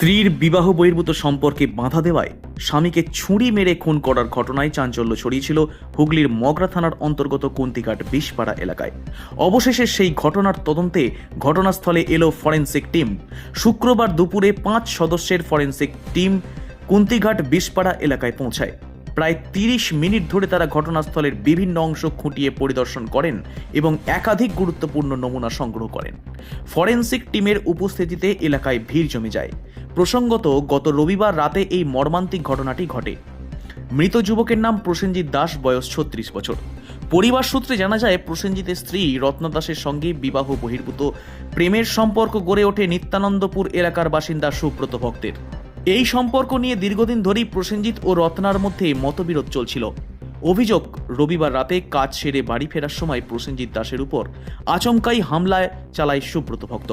স্ত্রীর বিবাহ বহির্ভূত সম্পর্কে বাধা দেওয়ায় স্বামীকে ছুরি মেরে খুন করার ঘটনায় চাঞ্চল্য ছড়িয়েছিল হুগলির মগরা থানার অন্তর্গত কুন্তিঘাট বিষপাড়া এলাকায়। অবশেষে সেই ঘটনার তদন্তে ঘটনাস্থলে এলো ফরেনসিক টিম। শুক্রবার দুপুরে 5 সদস্যের ফরেনসিক টিম কুন্তিঘাট বিষপাড়া এলাকায় পৌঁছায়। প্রায় 30 মিনিট ধরে তারা ঘটনাস্থলের বিভিন্ন অংশ খুঁটিয়ে পরিদর্শন করেন এবং একাধিক গুরুত্বপূর্ণ নমুনা সংগ্রহ করেন। ফরেনসিক টিমের উপস্থিতিতে এলাকায় ভিড় জমে যায়। প্রসঙ্গত, গত রবিবার রাতে এই মর্মান্তিক ঘটনাটি ঘটে। মৃত যুবকের নাম প্রসেনজিৎ দাস, বয়স 36 বছর। পরিবার সূত্রে জানা যায়, প্রসেনজিতের স্ত্রী রত্না দাসের সঙ্গে বিবাহ বহির্ভূত প্রেমের সম্পর্ক গড়ে ওঠে নিত্যানন্দপুর এলাকার বাসিন্দা সুব্রত ভক্তের। এই সম্পর্ক নিয়ে দীর্ঘদিন ধরেই প্রসেনজিৎ ও রত্নার মধ্যে মতবিরোধ চলছিল। অভিযোগ, রবিবার রাতে কাজ সেরে বাড়ি ফেরার সময় প্রসেনজিৎ দাসের উপর আচমকাই হামলায় চালায় সুব্রত ভক্ত।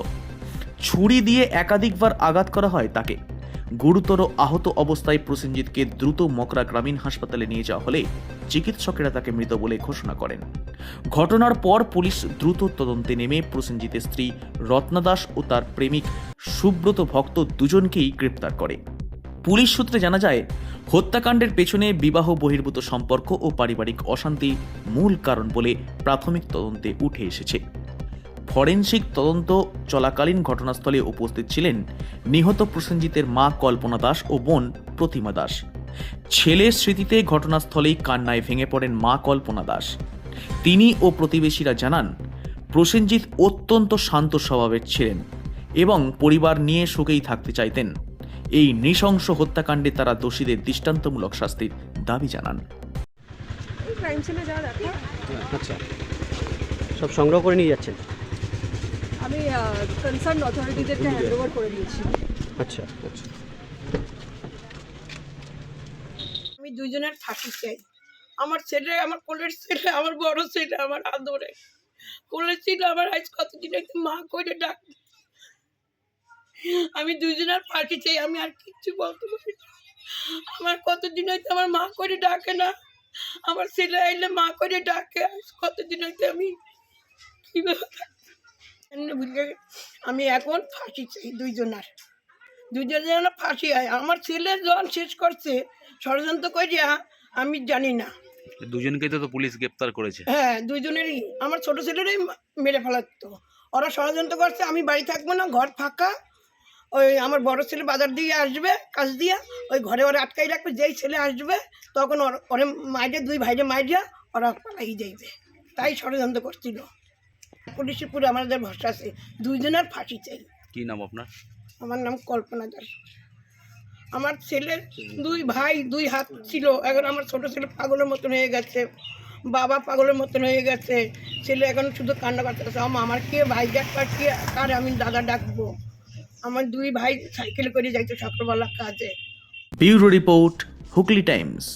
ছুরি দিয়ে একাধিকবার আঘাত করা হয় তাকে। গুরুতর আহত অবস্থায় প্রসেনজিৎকে দ্রুত মকরা গ্রামীণ হাসপাতালে নিয়ে যাওয়া হলে চিকিৎসকেরা তাকে মৃত বলে ঘোষণা করেন। ঘটনার পর পুলিশ দ্রুত তদন্তে নেমে প্রসেনজিতের স্ত্রী রত্না দাস ও তার প্রেমিক সুব্রত ভক্ত দুজনকেই গ্রেপ্তার করে। পুলিশ সূত্রে জানা যায়, হত্যাকাণ্ডের পেছনে বিবাহ বহির্ভূত সম্পর্ক ও পারিবারিক অশান্তি মূল কারণ বলে প্রাথমিক তদন্তে উঠে এসেছে। ফরেনসিক তদন্ত চলাকালীন ঘটনাস্থলে উপস্থিত ছিলেন নিহত প্রসেনজিতের মা কল্পনা দাস ও বোন প্রতিমা দাস। ছেলের স্মৃতিতে ঘটনাস্থলেই কান্নায় ভেঙে পড়েন মা কল্পনা দাস। তিনি ও প্রতিবেশীরা জানান, প্রসেনজিৎ অত্যন্ত শান্ত স্বভাবের ছিলেন এবং পরিবার নিয়ে সুখেই থাকতে চাইতেন। এই নৃশংস হত্যাকাণ্ডে তারা দোষীদের দৃষ্টান্তমূলক শাস্তির দাবি জানান। আচ্ছা, সব সংগ্রহ করে নিয়ে যাচ্ছেন? আমি কনসার্ন অথরিটিদেরকে হ্যান্ড ওভার করে দিয়েছি। আচ্ছা আচ্ছা। আমি দুজনের ফাঁসি চাই। আমার ছেলে, আমার কোলের ছেলে, আমার বড় ছেলে, আমার আদরে কোলের ছিল, আমার আজ কতদিন একটু মা করে ডাক। আমি দুজনের ফাঁসি চাই। আমি আর কিচ্ছু বলতে পারি না। আমার কতদিন হয়তো আমার মা করে ডাকে না। আমার ছেলে আইলে মা করে ডাকে। আজ কতদিন হয়তো আমি কীভাবে বুঝলে, আমি এখন ফাঁসি চাই দুজনের যেন ফাঁসি হয়। আমার ছেলে যখন শেষ করছে ষড়যন্ত্র করিয়া, আমি জানি না। দুজনকে তো পুলিশ গ্রেপ্তার করেছে। হ্যাঁ, দুজনেরই। আমার ছোট ছেলেরই মেরে ফেলাতো। ওরা ষড়যন্ত্র করছে, আমি বাড়ি থাকবো না, ঘর ফাঁকা। ওই আমার বড় ছেলে বাজার দিয়ে আসবে, কাজ দিয়া ওই ঘরে ওরা আটকাই রাখবে। যেই ছেলে আসবে তখন ওরে মাইরে, দুই ভাইরে মাইরিয়া ওরা পালাই যাইবে। তাই ষড়যন্ত্র করছিল। পুলিশের পুরো আমাদের ভরসা আছে। দুইজনের ফাঁসি চাই। কি নাম আপনার? আমার নাম কল্পনা দাস। আমার ছেলের দুই ভাই, দুই হাত ছিল। এখন আমার ছোট ছেলে পাগলের মতন হয়ে গেছে, বাবা পাগলের মতন হয়ে গেছে। ছেলে এখন শুধু কান্না করতেছে, আমার কে ভাই ডাক পাঠিয়ে কার আমি দাদা ডাকবো। আমার দুই ভাই সাইকেল করে যাইতো সকালবেলা কাজে। Bureau report, Hooghly Times.